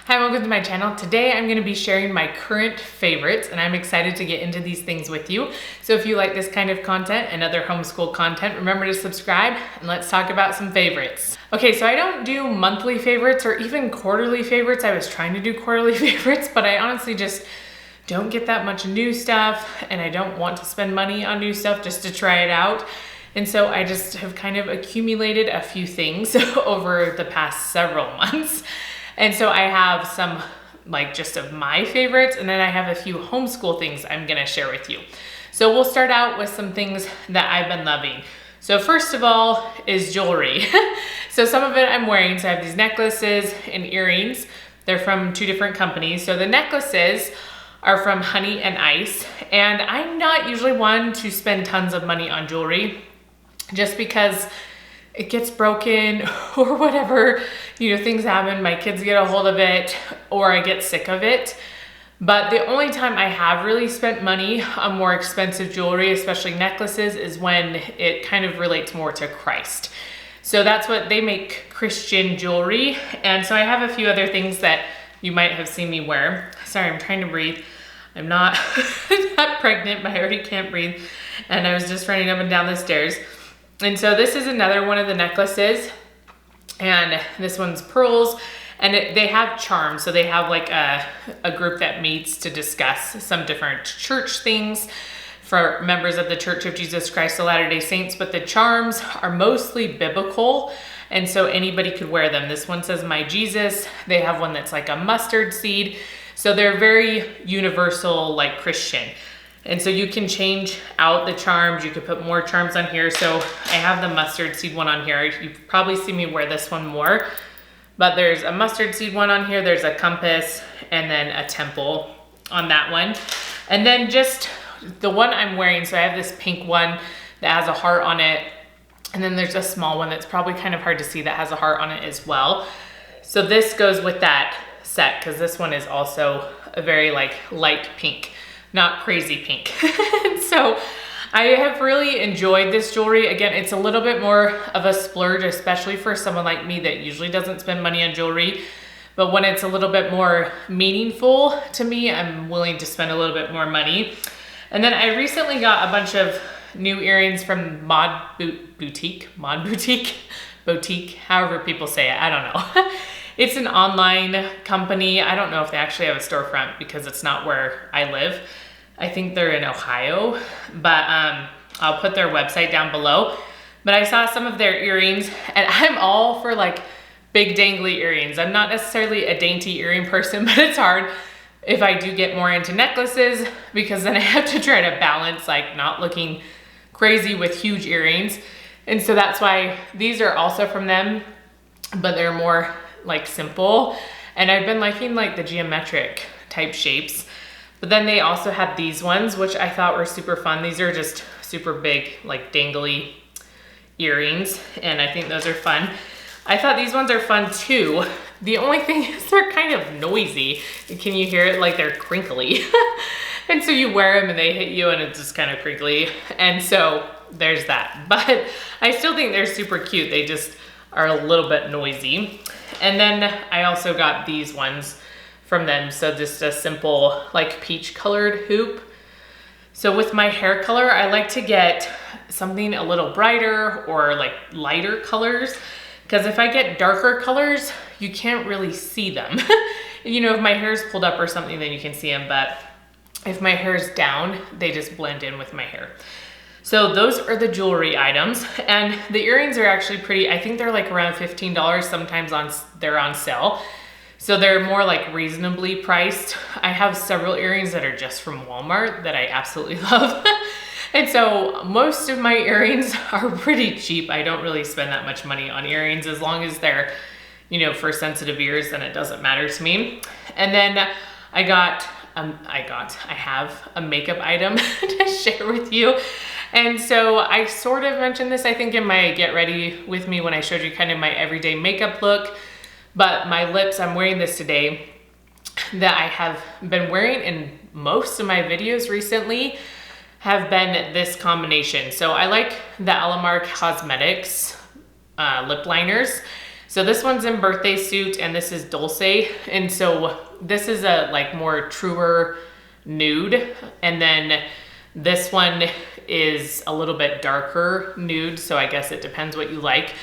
Hi, welcome to my channel. Today I'm going to be sharing my current favorites and I'm excited to get into these things with you. So if you like this kind of content and other homeschool content, remember to subscribe and let's talk about some favorites. Okay, so I don't do monthly favorites or even quarterly favorites. I was trying to do quarterly favorites, but I honestly just don't get that much new stuff and I don't want to spend money on new stuff just to try it out. And so I just have kind of accumulated a few things over the past several months. And so I have some just of my favorites, and then I have a few homeschool things I'm gonna share with you. So we'll start out with some things that I've been loving. So first of all is jewelry. So some of it I'm wearing. So I have these necklaces and earrings. They're from two different companies. So the necklaces are from Honey and Ice. And I'm not usually one to spend tons of money on jewelry just because it gets broken or whatever, things happen, my kids get a hold of it or I get sick of it. But the only time I have really spent money on more expensive jewelry, especially necklaces, is when it kind of relates more to Christ. So that's what they make, Christian jewelry. And so I have a few other things that you might have seen me wear. Sorry, I'm trying to breathe. I'm not, not pregnant, but I already can't breathe. And I was just running up and down the stairs. And so this is another one of the necklaces, and this one's pearls, and they have charms. So they have like a group that meets to discuss some different church things for members of the Church of Jesus Christ of Latter-day Saints, but the charms are mostly biblical, and so anybody could wear them. This one says, "My Jesus." They have one that's like a mustard seed. So they're very universal, like Christian. And so you can change out the charms. You could put more charms on here. So I have the mustard seed one on here. You've probably seen me wear this one more, but there's a mustard seed one on here. There's a compass and then a temple on that one. And then just the one I'm wearing. So I have this pink one that has a heart on it. And then there's a small one that's probably kind of hard to see that has a heart on it as well. So this goes with that set because this one is also a very light pink. Not crazy pink. So I have really enjoyed this jewelry. Again, it's a little bit more of a splurge, especially for someone like me that usually doesn't spend money on jewelry. But when it's a little bit more meaningful to me, I'm willing to spend a little bit more money. And then I recently got a bunch of new earrings from Boutique, however people say it, I don't know. It's an online company. I don't know if they actually have a storefront because it's not where I live. I think they're in Ohio, but I'll put their website down below. But I saw some of their earrings and I'm all for big dangly earrings. I'm not necessarily a dainty earring person, but it's hard if I do get more into necklaces because then I have to try to balance not looking crazy with huge earrings. And so that's why these are also from them, but they're more simple. And I've been liking the geometric type shapes. But then they also had these ones, which I thought were super fun. These are just super big, dangly earrings. And I think those are fun. I thought these ones are fun too. The only thing is they're kind of noisy. Can you hear it? They're crinkly. And so you wear them and they hit you and it's just kind of crinkly. And so there's that. But I still think they're super cute. They just are a little bit noisy. And then I also got these ones from them. So just a simple peach colored hoop. So with my hair color, I like to get something a little brighter or lighter colors. Because if I get darker colors, you can't really see them. If my hair's pulled up or something, then you can see them. But if my hair's down, they just blend in with my hair. So those are the jewelry items, and the earrings are actually pretty. I think they're around $15. Sometimes they're on sale. So they're more reasonably priced. I have several earrings that are just from Walmart that I absolutely love. And so most of my earrings are pretty cheap. I don't really spend that much money on earrings as long as they're, for sensitive ears, then it doesn't matter to me. And then I have a makeup item to share with you. And so I sort of mentioned this, I think, in my Get Ready With Me when I showed you kind of my everyday makeup look. But my lips, I'm wearing this today, that I have been wearing in most of my videos recently, have been this combination. So I like the Alamar Cosmetics lip liners. So this one's in Birthday Suit and this is Dulce. And so this is a like more truer nude. And then this one is a little bit darker nude. So I guess it depends what you like.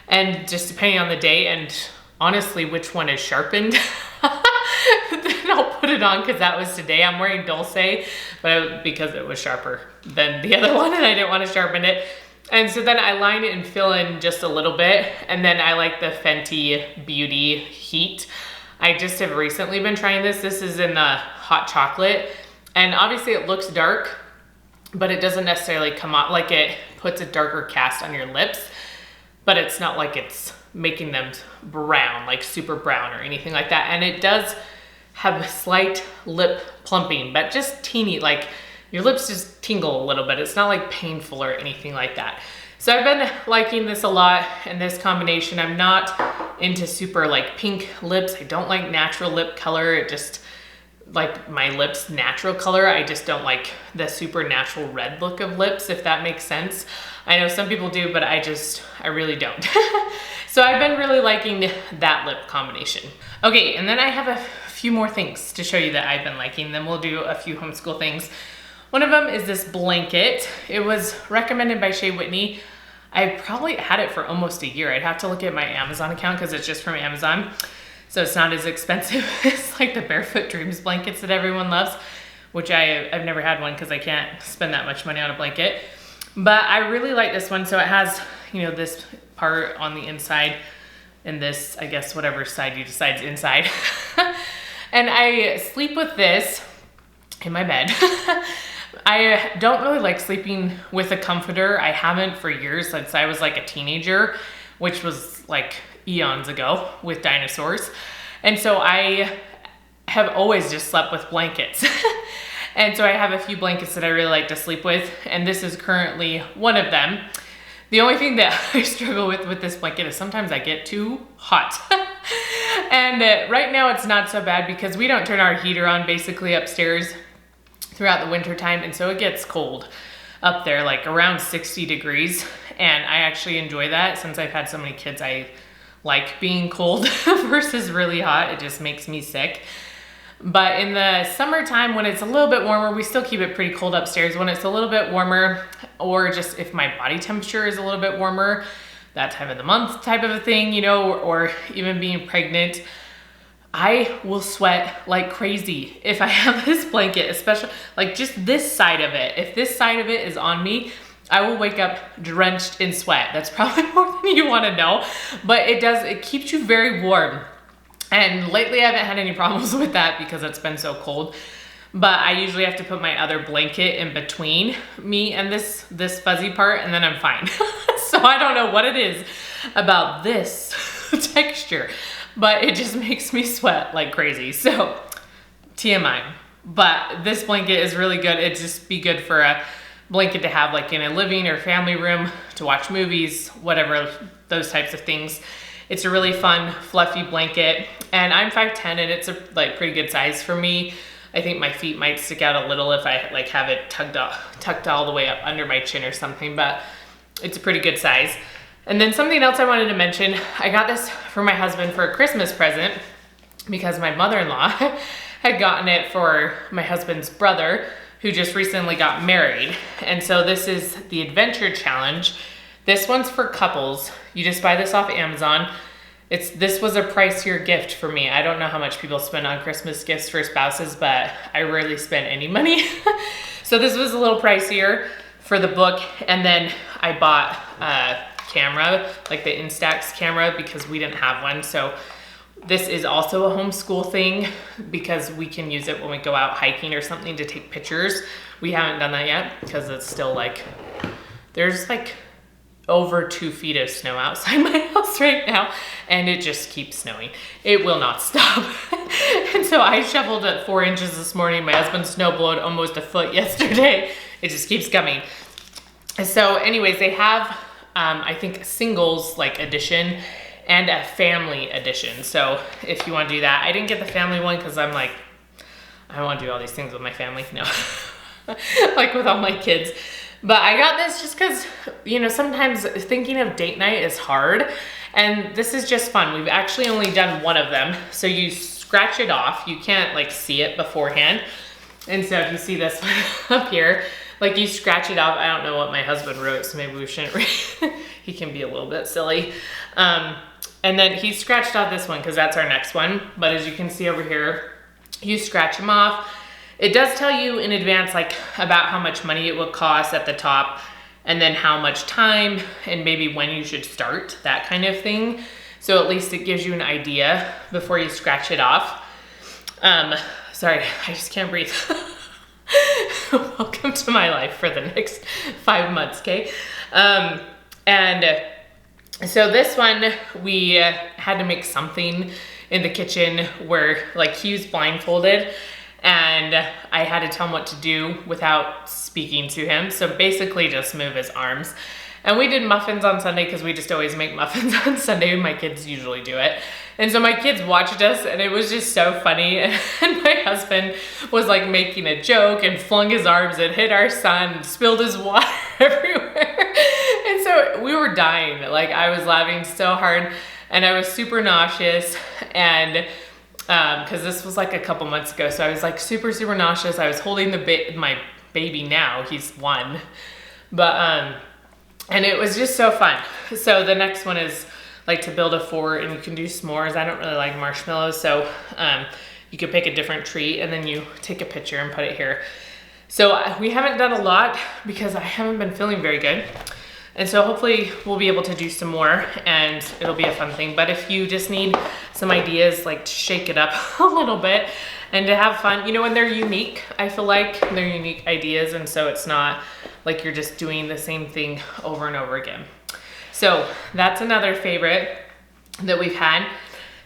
And just depending on the day and honestly which one is sharpened, then I'll put it on because that was today. I'm wearing Dulce, but because it was sharper than the other one and I didn't want to sharpen it. And so then I line it and fill in just a little bit. And then I like the Fenty Beauty Heat. I just have recently been trying this. This is in the hot chocolate. And obviously it looks dark, but it doesn't necessarily come out like it puts a darker cast on your lips, but it's not like it's making them brown, like super brown or anything like that. And it does have a slight lip plumping, but just teeny, like your lips just tingle a little bit. It's not like painful or anything like that. So I've been liking this a lot in this combination. I'm not into super like pink lips. I don't like natural lip color. It just like my lips natural color. I just don't like the super natural red look of lips, if that makes sense. I know some people do, but I really don't. So I've been really liking that lip combination. Okay, and then I have a few more things to show you that I've been liking. Then we'll do a few homeschool things. One of them is this blanket. It was recommended by Shea Whitney. I probably had it for almost a year. I'd have to look at my Amazon account because it's just from Amazon. So it's not as expensive as like the Barefoot Dreams blankets that everyone loves, which I've never had one because I can't spend that much money on a blanket. But I really like this one. So it has, you know, this part on the inside and this, I guess, whatever side you decide's inside. And I sleep with this in my bed. I don't really like sleeping with a comforter. I haven't for years, since I was like a teenager, which was like eons ago with dinosaurs. And so I have always just slept with blankets. And so I have a few blankets that I really like to sleep with, and this is currently one of them. The only thing that I struggle with this blanket is sometimes I get too hot. And right now it's not so bad because we don't turn our heater on basically upstairs throughout the winter time, and so it gets cold up there, like around 60 degrees. And I actually enjoy that. Since I've had so many kids, I like being cold versus really hot. It just makes me sick. But in the summertime, when it's a little bit warmer, we still keep it pretty cold upstairs. When it's a little bit warmer, or just if my body temperature is a little bit warmer, that time of the month type of a thing, you know, or even being pregnant, I will sweat like crazy if I have this blanket, especially like just this side of it. If this side of it is on me, I will wake up drenched in sweat. That's probably more than you want to know, but it keeps you very warm. And lately I haven't had any problems with that because it's been so cold. But I usually have to put my other blanket in between me and this fuzzy part, and then I'm fine. So I don't know what it is about this texture, but it just makes me sweat like crazy. So TMI. But this blanket is really good. It'd just be good for a blanket to have like in a living or family room to watch movies, whatever, those types of things. It's a really fun, fluffy blanket, and I'm 5'10", and it's a like pretty good size for me. I think my feet might stick out a little if I like have it tucked all the way up under my chin or something, but it's a pretty good size. And then something else I wanted to mention, I got this for my husband for a Christmas present because my mother-in-law had gotten it for my husband's brother who just recently got married. And so this is the Adventure Challenge. This one's for couples. You just buy this off Amazon. This was a pricier gift for me. I don't know how much people spend on Christmas gifts for spouses, but I rarely spend any money. So this was a little pricier for the book. And then I bought a camera, like the Instax camera, because we didn't have one. So this is also a homeschool thing because we can use it when we go out hiking or something to take pictures. We haven't done that yet because it's still like, there's like over 2 feet of snow outside my house right now, and it just keeps snowing. It will not stop. And so I shoveled at 4 inches this morning. My husband snowblowed almost a foot yesterday. It just keeps coming. So anyways, they have, I think, a singles like edition and a family edition. So if you want to do that, I didn't get the family one because I'm like, I don't want to do all these things with my family. No, like with all my kids. But I got this just because, you know, sometimes thinking of date night is hard. And this is just fun. We've actually only done one of them. So you scratch it off. You can't like see it beforehand. And so if you see this one up here, like you scratch it off. I don't know what my husband wrote, so maybe we shouldn't read. He can be a little bit silly. And then he scratched off this one because that's our next one. But as you can see over here, you scratch them off. It does tell you in advance like about how much money it will cost at the top, and then how much time and maybe when you should start, that kind of thing. So at least it gives you an idea before you scratch it off. Sorry, I just can't breathe. Welcome to my life for the next 5 months, okay? So this one, we had to make something in the kitchen where like he was blindfolded and I had to tell him what to do without speaking to him. So basically just move his arms. And we did muffins on Sunday because we just always make muffins on Sunday. My kids usually do it. And so my kids watched us and it was just so funny. And my husband was like making a joke and flung his arms and hit our son and spilled his water everywhere. And so we were dying. Like I was laughing so hard and I was super nauseous. And because this was like a couple months ago. So I was like super nauseous. I was holding my baby now. He's 1. But, and it was just so fun. So the next one is like to build a fort, and you can do s'mores. I don't really like marshmallows, so you could pick a different treat and then you take a picture and put it here. So we haven't done a lot because I haven't been feeling very good. And so hopefully we'll be able to do some more and it'll be a fun thing. But if you just need some ideas, like to shake it up a little bit and to have fun, you know, and they're unique, I feel like they're unique ideas. And so it's not like you're just doing the same thing over and over again. So that's another favorite that we've had.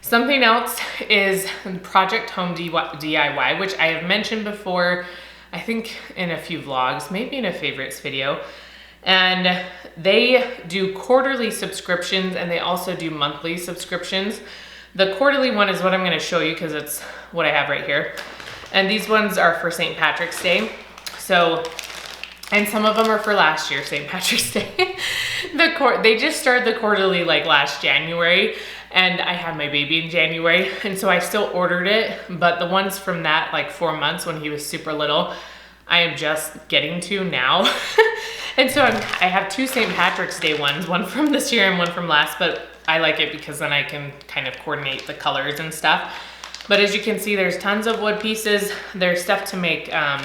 Something else is Project Home DIY, which I have mentioned before, I think in a few vlogs, maybe in a favorites video. And they do quarterly subscriptions and they also do monthly subscriptions. The quarterly one is what I'm gonna show you because it's what I have right here. And these ones are for St. Patrick's Day. So, and some of them are for last year, St. Patrick's Day. They just started the quarterly like last January, and I had my baby in January, and so I still ordered it, but the ones from that like 4 months when he was super little, I am just getting to now. And so I have 2 St. Patrick's Day ones, one from this year and one from last, but I like it because then I can kind of coordinate the colors and stuff. But as you can see, there's tons of wood pieces. There's stuff to make, I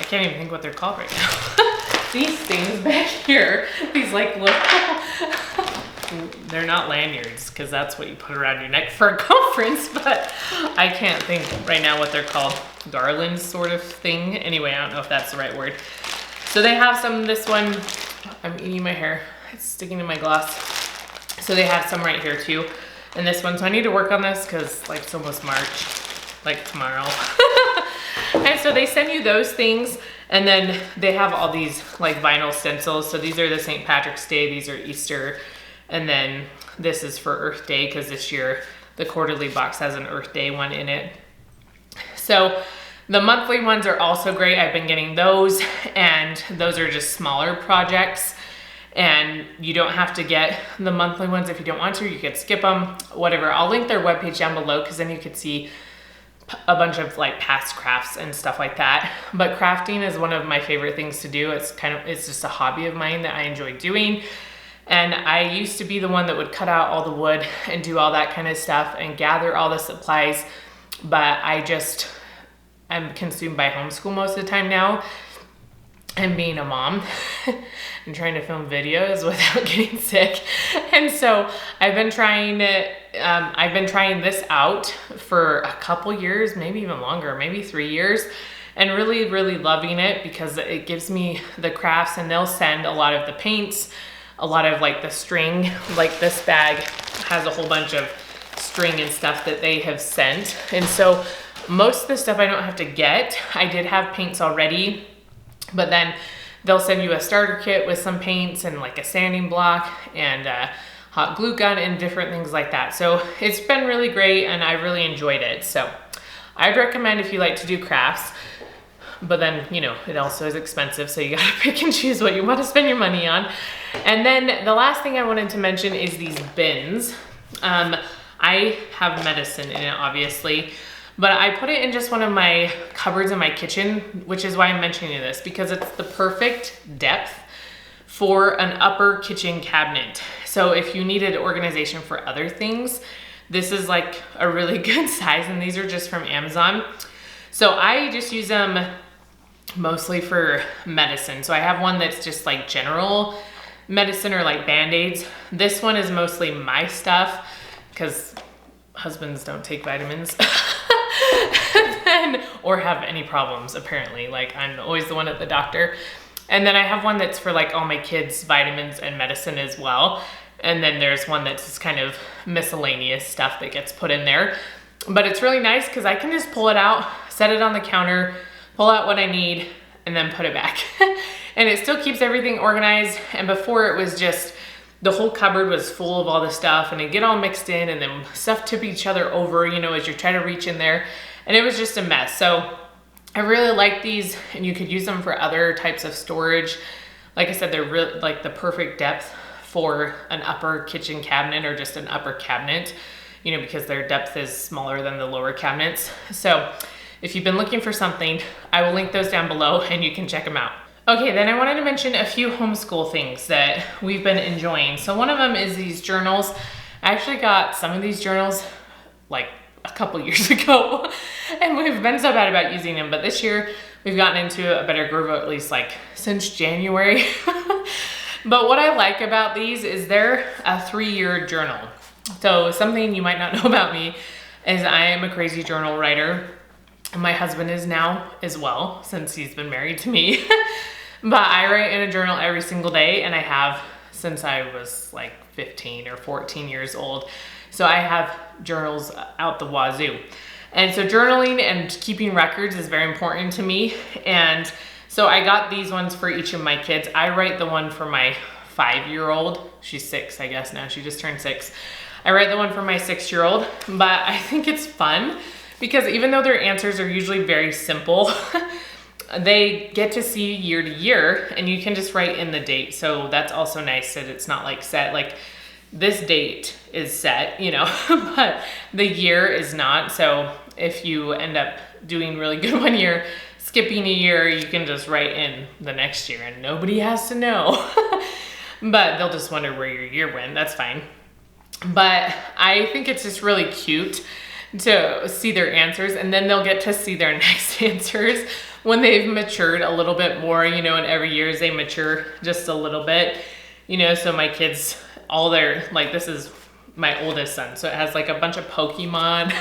can't even think what they're called right now. These things back here, these like little, they're not lanyards because that's what you put around your neck for a conference, but I can't think right now what they're called. Garlands sort of thing. Anyway, I don't know if that's the right word. So they have some, this one, I'm eating my hair, it's sticking to my gloss. So they have some right here too. And this one, so I need to work on this because like it's almost March, like tomorrow. And so they send you those things, and then they have all these like vinyl stencils. So these are the St. Patrick's Day, these are Easter, and then this is for Earth Day because this year the quarterly box has an Earth Day one in it. So the monthly ones are also great. I've been getting those, and those are just smaller projects. And you don't have to get the monthly ones if you don't want to. You could skip them, whatever. I'll link their webpage down below because then you could see a bunch of like past crafts and stuff like that. But crafting is one of my favorite things to do. It's just a hobby of mine that I enjoy doing. And I used to be the one that would cut out all the wood and do all that kind of stuff and gather all the supplies. But I'm consumed by homeschool most of the time now. And being a mom and trying to film videos without getting sick. And so I've been trying this out for a couple years, maybe even longer, maybe 3 years, and really, really loving it because it gives me the crafts, and they'll send a lot of the paints, a lot of like the string, like this bag has a whole bunch of string and stuff that they have sent. And so most of the stuff I don't have to get. I did have paints already, but then they'll send you a starter kit with some paints and like a sanding block and a hot glue gun and different things like that. So it's been really great and I really enjoyed it. So I'd recommend if you like to do crafts. but then, you know, it also is expensive, so you gotta pick and choose what you want to spend your money on. And then the last thing I wanted to mention is these bins. I have medicine in it, obviously, but I put it in just one of my cupboards in my kitchen, which is why I'm mentioning this, because it's the perfect depth for an upper kitchen cabinet. So if you needed organization for other things, this is like a really good size, and these are just from Amazon. So I just use them mostly for medicine. So I have one that's just like general medicine or like Band-Aids. This one is mostly my stuff because husbands don't take vitamins or have any problems apparently. Like I'm always the one at the doctor. And then I have one that's for like all my kids' vitamins and medicine as well. And then there's one that's just kind of miscellaneous stuff that gets put in there. But it's really nice because I can just pull it out, set it on the counter, pull out what I need, and then put it back. And it still keeps everything organized. And before it was just, the whole cupboard was full of all the stuff and it'd get all mixed in and then stuff tip each other over, you know, as you try to reach in there. And it was just a mess. So I really like these, and you could use them for other types of storage. Like I said, they're really like the perfect depth for an upper kitchen cabinet or just an upper cabinet, you know, because their depth is smaller than the lower cabinets. So if you've been looking for something, I will link those down below and you can check them out. Okay, then I wanted to mention a few homeschool things that we've been enjoying. So one of them is these journals. I actually got some of these journals like a couple years ago, and we've been so bad about using them, but this year we've gotten into a better groove, at least like since January. But what I like about these is they're a 3-year journal. So something you might not know about me is I am a crazy journal writer. My husband is now as well, since he's been married to me. But I write in a journal every single day, and I have since I was like 15 or 14 years old. So I have journals out the wazoo. And so journaling and keeping records is very important to me. And so I got these ones for each of my kids. I write the one for my 5-year-old. She's 6, I guess now. She just turned 6. I write the one for my 6-year-old, but I think it's fun because even though their answers are usually very simple, they get to see year to year, and you can just write in the date. So that's also nice that it's not like set, like this date is set, you know, but the year is not. So if you end up doing really good one year, skipping a year, you can just write in the next year and nobody has to know. But they'll just wonder where your year went. That's fine. But I think it's just really cute to see their answers, and then they'll get to see their next answers when they've matured a little bit more, you know, and every year as they mature just a little bit, you know. So my kids, all their, like, this is my oldest son, so it has like a bunch of Pokemon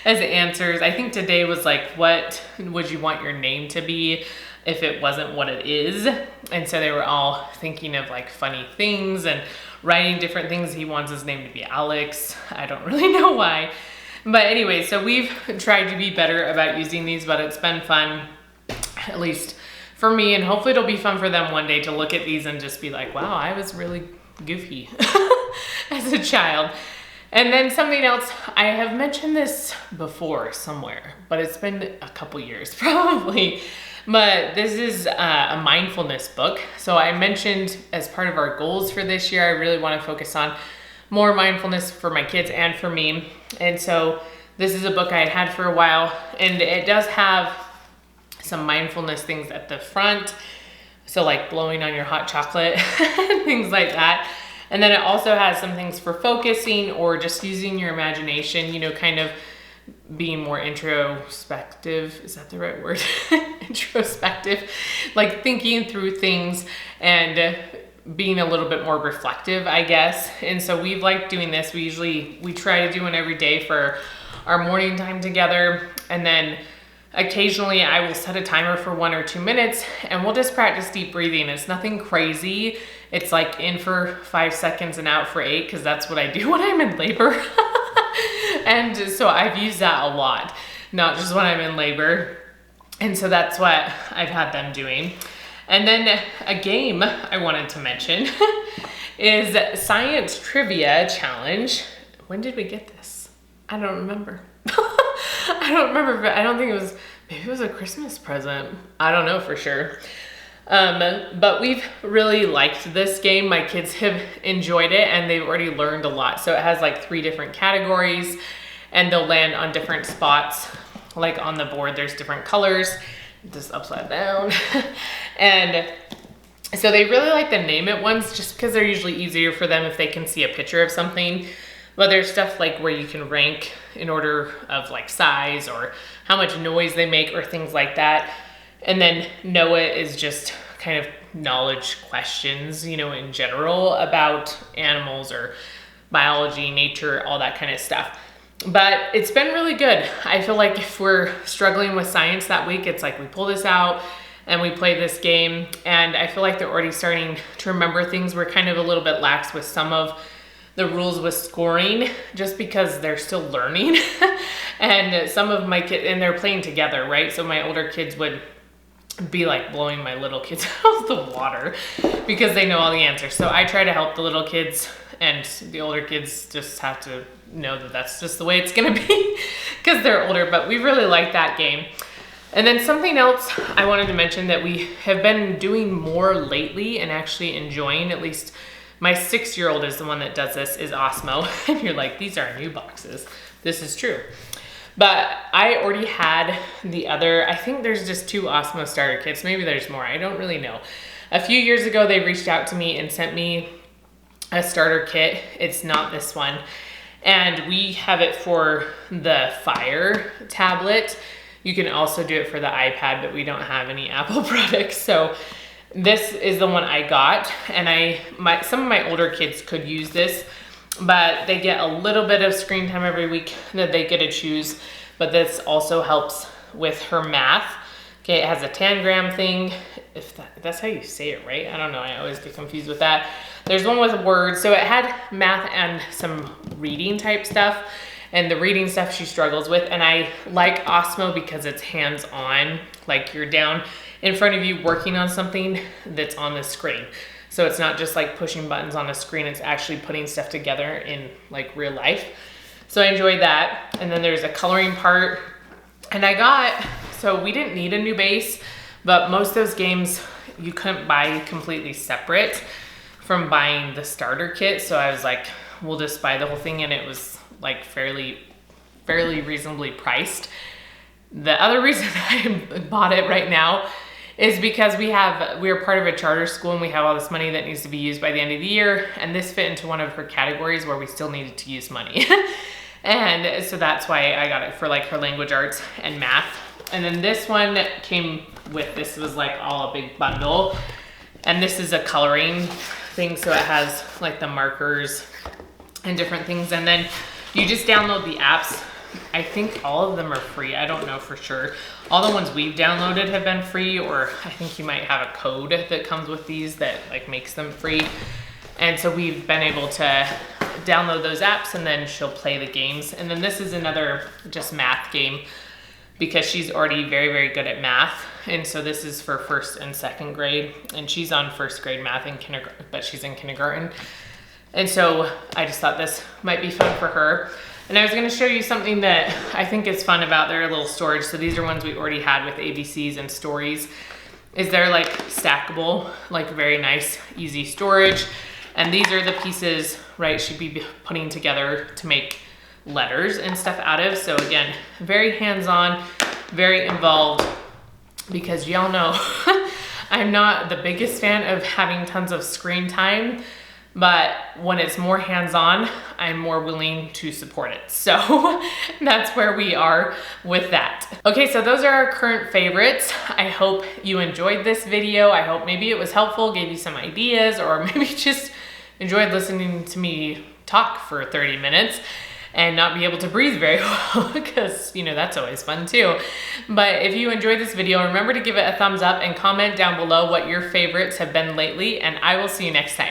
as answers. I think today was like, what would you want your name to be if it wasn't what it is? And so they were all thinking of like funny things and writing different things. He wants his name to be Alex. I don't really know why. But anyway, so we've tried to be better about using these, but it's been fun, at least for me, and hopefully it'll be fun for them one day to look at these and just be like, wow, I was really goofy as a child. And then something else, I have mentioned this before somewhere, but it's been a couple years probably, but this is a mindfulness book. So I mentioned as part of our goals for this year, I really want to focus on more mindfulness for my kids and for me. And so this is a book I had for a while, and it does have some mindfulness things at the front. So like blowing on your hot chocolate, things like that. And then it also has some things for focusing or just using your imagination, you know, kind of being more introspective. Is that the right word? Introspective, like thinking through things and being a little bit more reflective, I guess. And so we've liked doing this. We try to do one every day for our morning time together. And then occasionally I will set a timer for 1 or 2 minutes and we'll just practice deep breathing. It's nothing crazy. It's like in for 5 seconds and out for 8, because that's what I do when I'm in labor. And so I've used that a lot, not just when I'm in labor. And so that's what I've had them doing. And then a game I wanted to mention is Science Trivia Challenge. When did we get this? I don't remember. I don't remember, but I don't think it was Maybe it was a Christmas present. I don't know for sure. But we've really liked this game. My kids have enjoyed it and they've already learned a lot. So it has like 3 different categories and they'll land on different spots. Like on the board, there's different colors, just upside down. And so they really like the name it ones just because they're usually easier for them if they can see a picture of something. But there's stuff like where you can rank in order of like size or how much noise they make or things like that. And then Know It is just kind of knowledge questions, you know, in general about animals or biology, nature, all that kind of stuff. But it's been really good. I feel like if we're struggling with science that week, it's like we pull this out and we play this game. And I feel like they're already starting to remember things. We're kind of a little bit lax with some of the rules with scoring just because they're still learning. And some of my kids, and they're playing together, right? So my older kids would be like blowing my little kids out of the water because they know all the answers. So I try to help the little kids, and the older kids just have to know that that's just the way it's gonna be because they're older. But we really like that game. And then something else I wanted to mention that we have been doing more lately and actually enjoying, at least my 6-year-old is the one that does this, is Osmo. And you're like, these are new boxes. This is true. But I already had the other, I think there's just 2 Osmo starter kits. Maybe there's more, I don't really know. A few years ago, they reached out to me and sent me a starter kit. It's not this one. And we have it for the Fire tablet. You can also do it for the iPad, but we don't have any Apple products. So this is the one I got. And some of my older kids could use this, but they get a little bit of screen time every week that they get to choose. But this also helps with her math. Okay, it has a tangram thing, if that's how you say it, right? I don't know, I always get confused with that. There's one with words, so it had math and some reading type stuff. And the reading stuff she struggles with. And I like Osmo because it's hands-on, like you're down in front of you working on something that's on the screen. So it's not just like pushing buttons on a screen, it's actually putting stuff together in like real life. So I enjoyed that. And then there's a coloring part. And so we didn't need a new base, but most of those games you couldn't buy completely separate from buying the starter kit. So I was like, we'll just buy the whole thing, and it was like fairly reasonably priced. The other reason I bought it right now is because we're part of a charter school and we have all this money that needs to be used by the end of the year, and this fit into one of her categories where we still needed to use money. And so that's why I got it for like her language arts and math. And then this one came with, this was like all a big bundle, and this is a coloring thing, so it has like the markers and different things. And then you just download the apps. I think all of them are free. I don't know for sure. All the ones we've downloaded have been free, or I think you might have a code that comes with these that like makes them free. And so we've been able to download those apps, and then she'll play the games. And then this is another just math game because she's already very good at math. And so this is for 1st and 2nd grade, and she's on 1st grade math in kindergarten, but she's in kindergarten. And so I just thought this might be fun for her. And I was gonna show you something that I think is fun about their little storage. So these are ones we already had with ABCs and stories. Is they're like stackable, like very nice, easy storage. And these are the pieces, right, she'd be putting together to make letters and stuff out of. So again, very hands-on, very involved, because y'all know I'm not the biggest fan of having tons of screen time. But when it's more hands-on, I'm more willing to support it. So that's where we are with that. Okay, so those are our current favorites. I hope you enjoyed this video. I hope maybe it was helpful, gave you some ideas, or maybe just enjoyed listening to me talk for 30 minutes and not be able to breathe very well, because, you know, that's always fun too. But if you enjoyed this video, remember to give it a thumbs up and comment down below what your favorites have been lately, and I will see you next time.